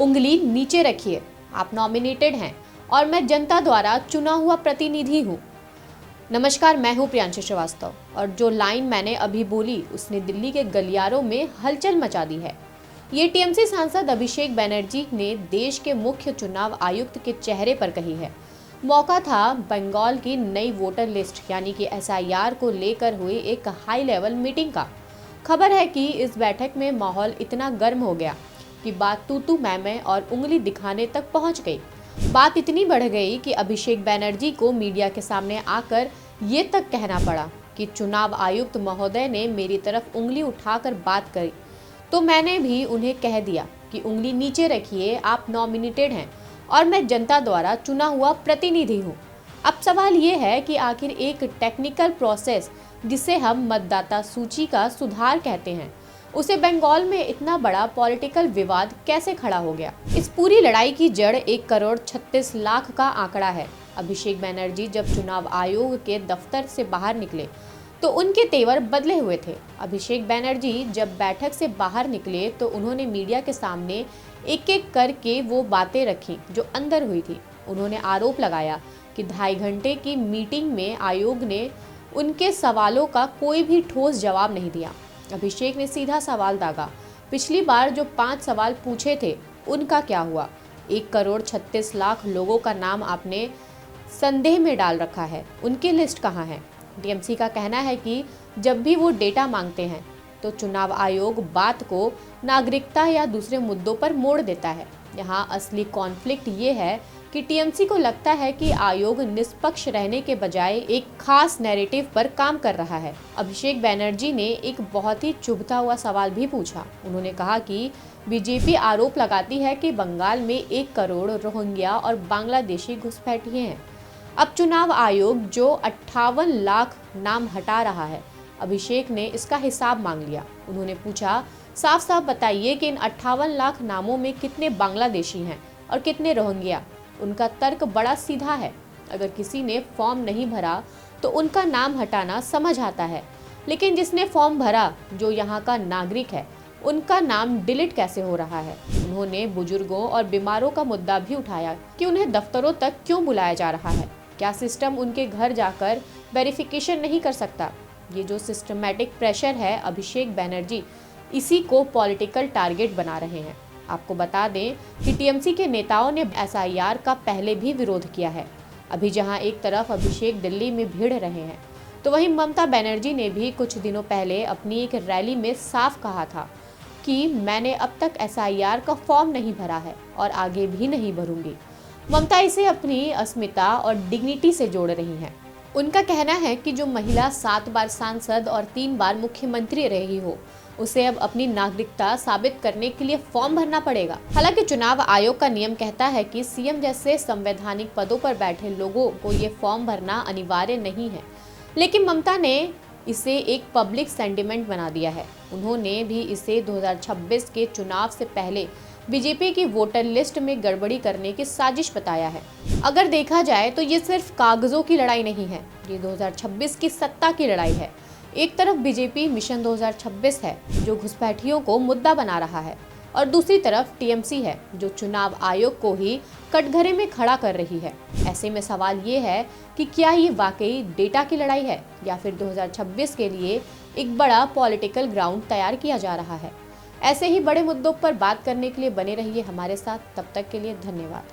उंगली नीचे रखिए, आप नॉमिनेटेड हैं और मैं जनता द्वारा चुना हुआ प्रतिनिधि हूँ। नमस्कार, मैं हूँ प्रियांशु श्रीवास्तव और जो लाइन मैंने अभी बोली उसने दिल्ली के गलियारों में हलचल मचा दी है। ये टीएमसी सांसद अभिषेक बैनर्जी ने देश के मुख्य चुनाव आयुक्त के चेहरे पर कही है। मौका था बंगाल की नई वोटर लिस्ट यानी कि एसआईआर को लेकर हुई एक हाई लेवल मीटिंग का। खबर है कि इस बैठक में माहौल इतना गर्म हो गया कि बात तू मैं और उंगली दिखाने तक पहुंच गई। बात इतनी बढ़ गई कि अभिषेक बैनर्जी को मीडिया के सामने आकर ये तक कहना पड़ा कि चुनाव आयुक्त महोदय ने मेरी तरफ उंगली उठाकर बात करी तो मैंने भी उन्हें कह दिया कि उंगली नीचे रखिए, आप नॉमिनेटेड हैं और मैं जनता द्वारा चुना हुआ प्रतिनिधि हूँ। अब सवाल ये है कि आखिर एक टेक्निकल प्रोसेस जिसे हम मतदाता सूची का सुधार कहते हैं, उसे बंगाल में इतना बड़ा पॉलिटिकल विवाद कैसे खड़ा हो गया। इस पूरी लड़ाई की जड़ 1,36,00,000 का आंकड़ा है। अभिषेक बैनर्जी जब चुनाव आयोग के दफ्तर से बाहर निकले तो उनके तेवर बदले हुए थे। अभिषेक बैनर्जी जब बैठक से बाहर निकले तो उन्होंने मीडिया के सामने एक एक करके वो बातें रखी जो अंदर हुई थी। उन्होंने आरोप लगाया कि 2.5 घंटे की मीटिंग में आयोग ने उनके सवालों का कोई भी ठोस जवाब नहीं दिया। अभिषेक ने सीधा सवाल दागा, पिछली बार जो 5 सवाल पूछे थे उनका क्या हुआ? 1,36,00,000 लोगों का नाम आपने संदेह में डाल रखा है, उनकी लिस्ट कहाँ है? टीएमसी का कहना है कि जब भी वो डेटा मांगते हैं तो चुनाव आयोग बात को नागरिकता या दूसरे मुद्दों पर मोड़ देता है। यहाँ असली कॉन्फ्लिक्ट ये है कि टीएमसी को लगता है कि आयोग निष्पक्ष रहने के बजाय एक खास नैरेटिव पर काम कर रहा है। अभिषेक बैनर्जी ने एक बहुत ही चुभता हुआ सवाल भी पूछा। उन्होंने कहा कि बीजेपी आरोप लगाती है कि बंगाल में 1 करोड़ रोहिंग्या और बांग्लादेशी घुसपैठिए हैं। अब चुनाव आयोग जो 58 लाख नाम हटा रहा है, अभिषेक ने इसका हिसाब मांग लिया। उन्होंने पूछा, साफ साफ बताइए कि इन 58 लाख नामों में कितने बांग्लादेशी हैं और कितने रोहिंग्या। उनका तर्क बड़ा सीधा है, अगर किसी ने फॉर्म नहीं भरा तो उनका नाम हटाना समझ आता है, लेकिन जिसने फॉर्म भरा जो यहाँ का नागरिक है उनका नाम डिलीट कैसे हो रहा है। उन्होंने बुजुर्गों और बीमारों का मुद्दा भी उठाया कि उन्हें दफ्तरों तक क्यों बुलाया जा रहा है, क्या सिस्टम उनके घर जाकर वेरिफिकेशन नहीं कर सकता। ये जो सिस्टमैटिक प्रेशर है, अभिषेक बैनर्जी इसी को पॉलिटिकल टारगेट बना रहे हैं। आपको बता दें कि टीएमसी के नेताओं ने एसआईआर का पहले भी विरोध किया है। अभी जहां एक तरफ अभिषेक दिल्ली में भिड़ रहे हैं तो वहीं ममता बनर्जी ने भी कुछ दिनों पहले अपनी एक रैली में साफ कहा था कि मैंने अब तक एसआईआर का फॉर्म नहीं भरा है और आगे भी नहीं भरूंगी। ममता इसे अपनी अस्मिता और डिग्निटी से जोड़ रही हैं। उनका कहना है कि जो महिला 7 बार सांसद और 3 बार मुख्यमंत्री रही हो, उसे अब अपनी नागरिकता साबित करने के लिए फॉर्म भरना पड़ेगा। हालांकि चुनाव आयोग का नियम कहता है कि सीएम जैसे संवैधानिक पदों पर बैठे लोगों को ये फॉर्म भरना अनिवार्य नहीं है, लेकिन ममता ने इसे एक पब्लिक सेंटिमेंट बना दिया है। उन्होंने भी इसे 2026 के चुनाव से पहले बीजेपी की वोटर लिस्ट में गड़बड़ी करने की साजिश बताया है। अगर देखा जाए तो ये सिर्फ कागजों की लड़ाई नहीं है, ये 2026 की सत्ता की लड़ाई है। एक तरफ बीजेपी मिशन 2026 है जो घुसपैठियों को मुद्दा बना रहा है और दूसरी तरफ टीएमसी है जो चुनाव आयोग को ही कटघरे में खड़ा कर रही है। ऐसे में सवाल ये है कि क्या ये वाकई डेटा की लड़ाई है या फिर 2026 के लिए एक बड़ा पॉलिटिकल ग्राउंड तैयार किया जा रहा है। ऐसे ही बड़े मुद्दों पर बात करने के लिए बने रहिए हमारे साथ। तब तक के लिए धन्यवाद।